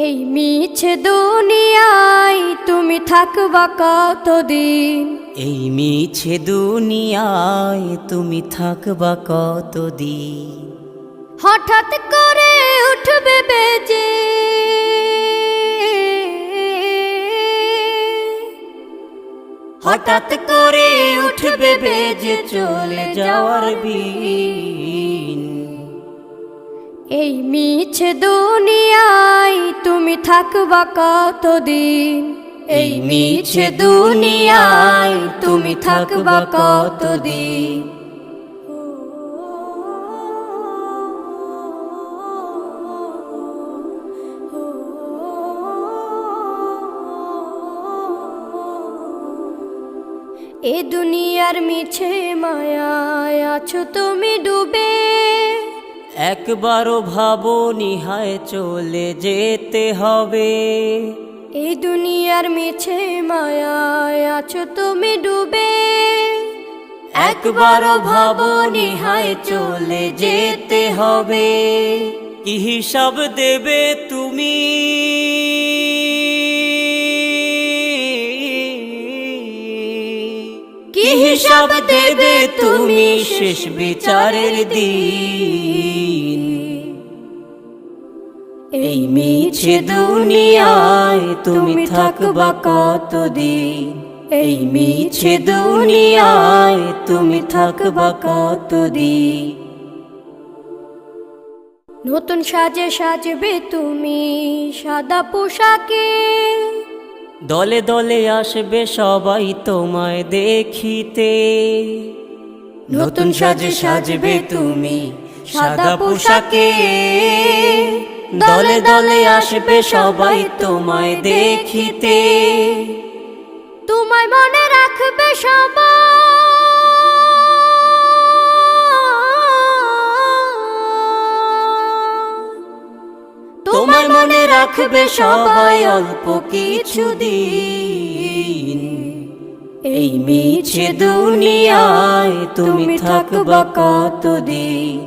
এই মিছে দুনিয়ায় তুমি থাকবা কতদিন? এই মিছে দুনিয়ায় তুমি থাকবা কতদিন? হঠাৎ করে উঠবে বেজে হঠাৎ করে উঠবে বেজে চলে যাওয়ার বিন। এই মিছে দুনিয়ায় তুমি থাকবা কতদিন? এই মিছে দুনিয়ায় তুমি থাকবা কতদিন? এ দুনিয়ার মিছে মায়ায় আছো তুমি ডুবে, একবারও ভাবো নিহায় চলে যেতে হবে। এই দুনিয়ার মিছে মায়ায় আছো তুমি ডুবে, একবারও ভাবো নিহায় চলে যেতে হবে। কি হিসাব দেবে তুমি? কি হিসাব দেবে তুমি শেষ বিচারের দিন? এই মিছে দুনিয়ায় তুমি থাকবা কতদিন? এই মিছে দুনিয়ায় তুমি থাকবা কতদিন? নতুন সাজে সাজবে তুমি সাদা পোশাকে, দলে দলে আসবে সবাই তোমায় দেখিতে। নতুন সাজে সাজবে তুমি সাদা পোশাকে, দলে দলে আসবে সবাই তোমায় দেখিতে। তোমায় মনে রাখবে সবাই, তোমায় মনে রাখবে সবাই অল্প কিছুদিন। এই মিছে দুনিয়ায় তুমি থাকবা কতদিন?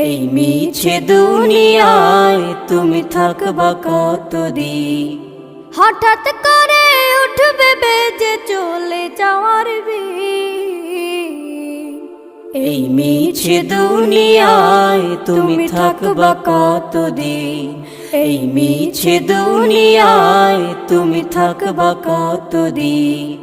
এই মিছে দুনিয়ায় তুমি থাকবা কতদিন? হঠাৎ করে উঠবে বেজে চলে যাওয়ার বিন। এই মিছে দুনিয়ায় তুমি থাকবা কতদিন? এই মিছে দুনিয়ায় তুমি থাকবা কতদিন?